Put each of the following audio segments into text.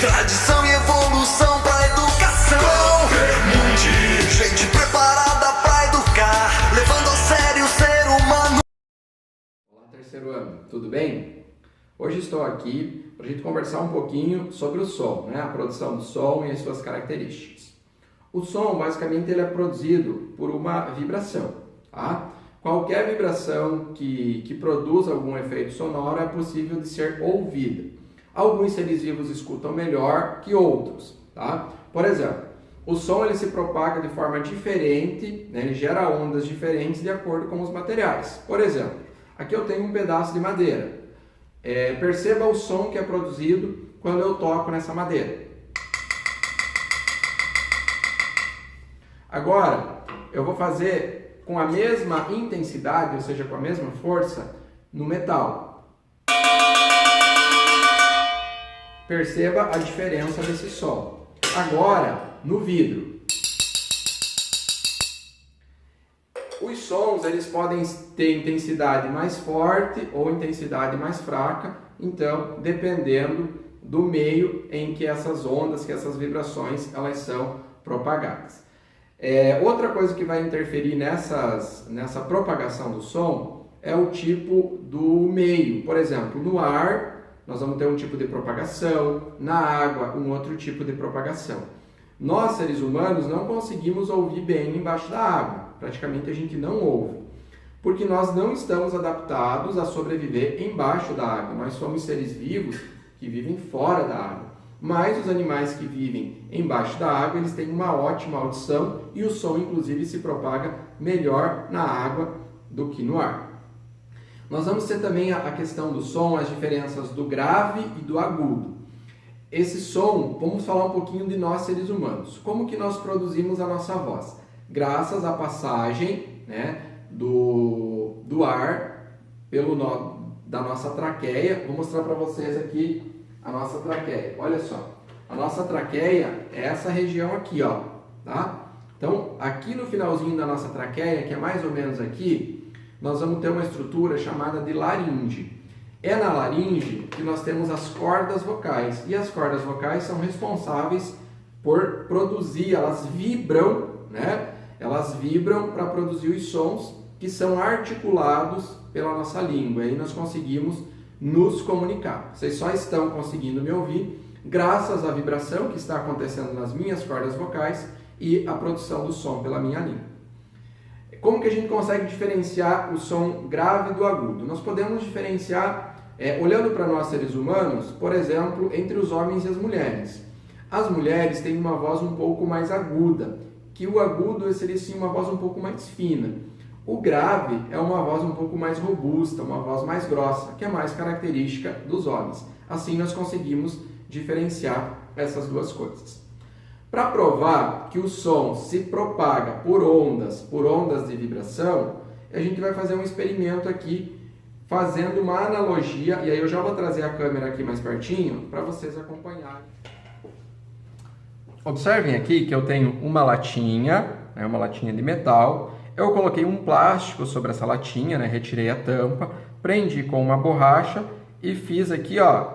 Tradição e evolução pra educação. Gente preparada pra educar, levando a sério o ser humano. Olá, terceiro ano, tudo bem? Hoje estou aqui para a gente conversar um pouquinho sobre o som, né? A produção do som e as suas características. O som, basicamente, ele é produzido por uma vibração, tá? Qualquer vibração que produza algum efeito sonoro é possível de ser ouvida. Alguns seres vivos escutam melhor que outros, tá? Por exemplo, o som ele se propaga de forma diferente, né? Ele gera ondas diferentes de acordo com os materiais. Por exemplo, aqui eu tenho um pedaço de madeira. Perceba o som que é produzido quando eu toco nessa madeira. Agora, eu vou fazer com a mesma intensidade, ou seja, com a mesma força, no metal. Perceba a diferença desse som. Agora, no vidro. Os sons eles podem ter intensidade mais forte ou intensidade mais fraca, então, dependendo do meio em que essas ondas, que essas vibrações, elas são propagadas. Outra coisa que vai interferir nessa propagação do som é o tipo do meio. Por exemplo, no ar, nós vamos ter um tipo de propagação, na água, um outro tipo de propagação. Nós, seres humanos, não conseguimos ouvir bem embaixo da água. Praticamente a gente não ouve, porque nós não estamos adaptados a sobreviver embaixo da água. Nós somos seres vivos que vivem fora da água. Mas os animais que vivem embaixo da água, eles têm uma ótima audição e o som, inclusive, se propaga melhor na água do que no ar. Nós vamos ter também a questão do som, as diferenças do grave e do agudo. Esse som, vamos falar um pouquinho de nós, seres humanos. Como que nós produzimos a nossa voz? Graças à passagem, né, do ar da nossa traqueia. Vou mostrar para vocês aqui a nossa traqueia. Olha só, a nossa traqueia é essa região aqui, ó, tá? Então, aqui no finalzinho da nossa traqueia, que é mais ou menos aqui, nós vamos ter uma estrutura chamada de laringe. É na laringe que nós temos as cordas vocais, e as cordas vocais são responsáveis por produzir, elas vibram, né? Elas vibram para produzir os sons que são articulados pela nossa língua, e aí nós conseguimos nos comunicar. Vocês só estão conseguindo me ouvir graças à vibração que está acontecendo nas minhas cordas vocais e a produção do som pela minha língua. Como que a gente consegue diferenciar o som grave do agudo? Nós podemos diferenciar, olhando para nós seres humanos, por exemplo, entre os homens e as mulheres. As mulheres têm uma voz um pouco mais aguda, que o agudo seria sim uma voz um pouco mais fina. O grave é uma voz um pouco mais robusta, uma voz mais grossa, que é mais característica dos homens. Assim nós conseguimos diferenciar essas duas coisas. Para provar que o som se propaga por ondas de vibração, a gente vai fazer um experimento aqui, fazendo uma analogia, e aí eu já vou trazer a câmera aqui mais pertinho, para vocês acompanharem. Observem aqui que eu tenho uma latinha de metal. Eu coloquei um plástico sobre essa latinha, né? Retirei a tampa, prendi com uma borracha e fiz aqui, ó,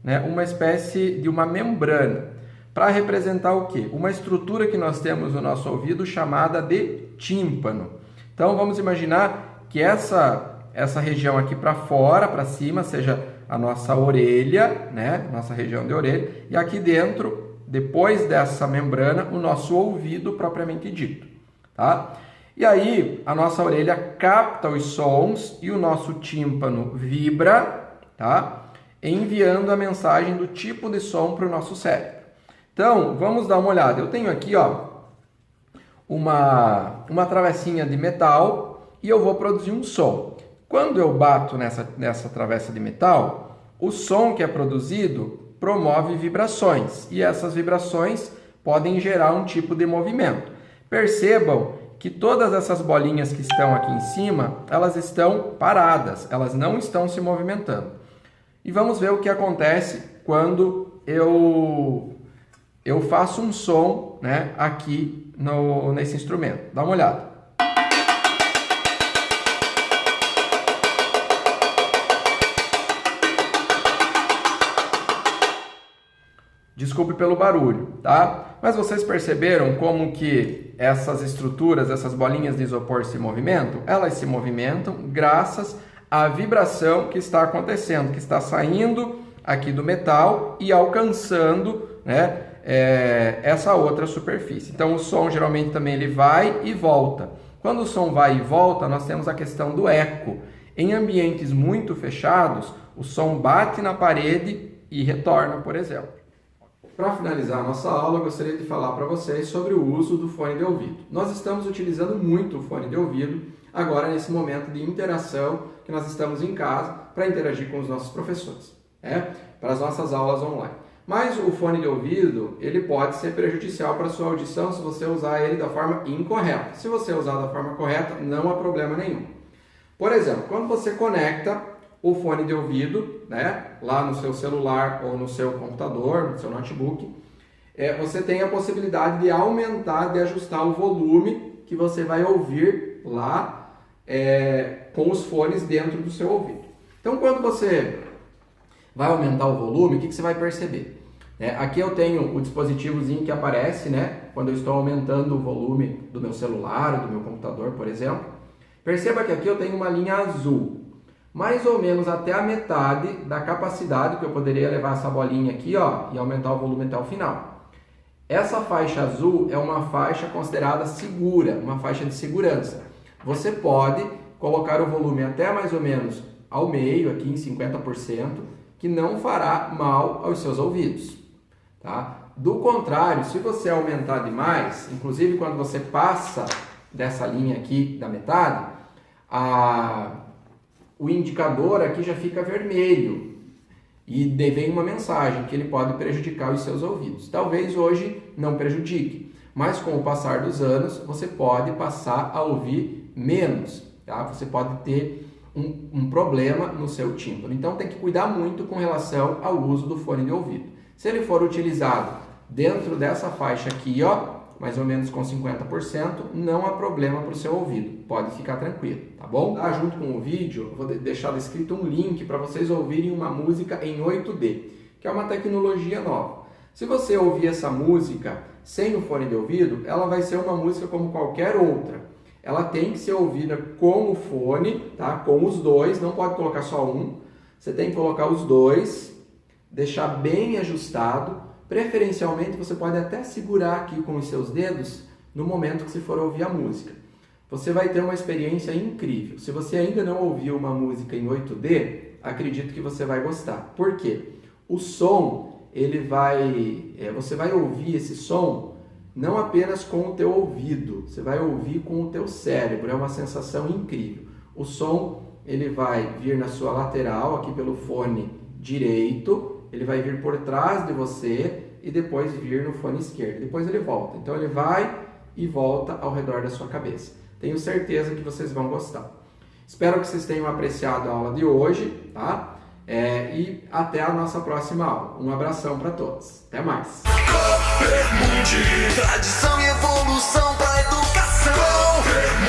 né, uma espécie de uma membrana para representar o quê? Uma estrutura que nós temos no nosso ouvido chamada de tímpano. Então vamos imaginar que essa região aqui para fora, para cima, seja a nossa orelha, né? Nossa região de orelha, e aqui dentro, depois dessa membrana, o nosso ouvido propriamente dito, tá? E aí, a nossa orelha capta os sons e o nosso tímpano vibra, tá? Enviando a mensagem do tipo de som para o nosso cérebro. Então, vamos dar uma olhada. Eu tenho aqui, ó, uma travessinha de metal e eu vou produzir um som. Quando eu bato nessa travessa de metal, o som que é produzido promove vibrações. E essas vibrações podem gerar um tipo de movimento. Percebam que todas essas bolinhas que estão aqui em cima, elas estão paradas, elas não estão se movimentando. E vamos ver o que acontece quando eu faço um som, né, aqui nesse instrumento. Dá uma olhada. Desculpe pelo barulho, tá? Mas vocês perceberam como que essas estruturas, essas bolinhas de isopor se movimentam? Elas se movimentam graças à vibração que está acontecendo, que está saindo aqui do metal e alcançando, né, essa outra superfície. Então o som geralmente também ele vai e volta. Quando o som vai e volta, nós temos a questão do eco. Em ambientes muito fechados, o som bate na parede e retorna, por exemplo. Para finalizar a nossa aula, eu gostaria de falar para vocês sobre o uso do fone de ouvido. Nós estamos utilizando muito o fone de ouvido agora nesse momento de interação que nós estamos em casa para interagir com os nossos professores, para as nossas aulas online. Mas o fone de ouvido, ele pode ser prejudicial para a sua audição se você usar ele da forma incorreta. Se você usar da forma correta, não há problema nenhum. Por exemplo, quando você conecta o fone de ouvido, lá no seu celular ou no seu computador, no seu notebook, você tem a possibilidade de aumentar, de ajustar o volume que você vai ouvir lá com os fones dentro do seu ouvido. Então, quando você vai aumentar o volume, o que você vai perceber? Aqui eu tenho o dispositivozinho que aparece, quando eu estou aumentando o volume do meu celular ou do meu computador, por exemplo. Perceba que aqui eu tenho uma linha azul, mais ou menos até a metade da capacidade que eu poderia levar essa bolinha aqui, e aumentar o volume até o final. Essa faixa azul é uma faixa considerada segura, uma faixa de segurança. Você pode colocar o volume até mais ou menos ao meio, aqui em 50%, que não fará mal aos seus ouvidos. Tá? Do contrário, se você aumentar demais, inclusive quando você passa dessa linha aqui da metade, o indicador aqui já fica vermelho e vem uma mensagem que ele pode prejudicar os seus ouvidos. Talvez hoje não prejudique, mas com o passar dos anos você pode passar a ouvir menos, tá? Você pode ter um problema no seu tímpano. Então tem que cuidar muito com relação ao uso do fone de ouvido. Se ele for utilizado dentro dessa faixa aqui, mais ou menos com 50%, não há problema para o seu ouvido. Pode ficar tranquilo, tá bom? Junto com o vídeo, eu vou deixar descrito um link para vocês ouvirem uma música em 8D, que é uma tecnologia nova. Se você ouvir essa música sem o fone de ouvido, ela vai ser uma música como qualquer outra. Ela tem que ser ouvida com o fone, tá? Com os dois, não pode colocar só um. Você tem que colocar os dois, deixar bem ajustado. Preferencialmente, você pode até segurar aqui com os seus dedos no momento que você for ouvir a música. Você vai ter uma experiência incrível. Se você ainda não ouviu uma música em 8D, acredito que você vai gostar. Por quê? O som, você vai ouvir esse som não apenas com o teu ouvido, você vai ouvir com o teu cérebro, é uma sensação incrível. O som, ele vai vir na sua lateral, aqui pelo fone direito, ele vai vir por trás de você e depois vir no fone esquerdo. Depois ele volta. Então ele vai e volta ao redor da sua cabeça. Tenho certeza que vocês vão gostar. Espero que vocês tenham apreciado a aula de hoje, tá? E até a nossa próxima aula. Um abração para todos. Até mais. Tradição e evolução para educação.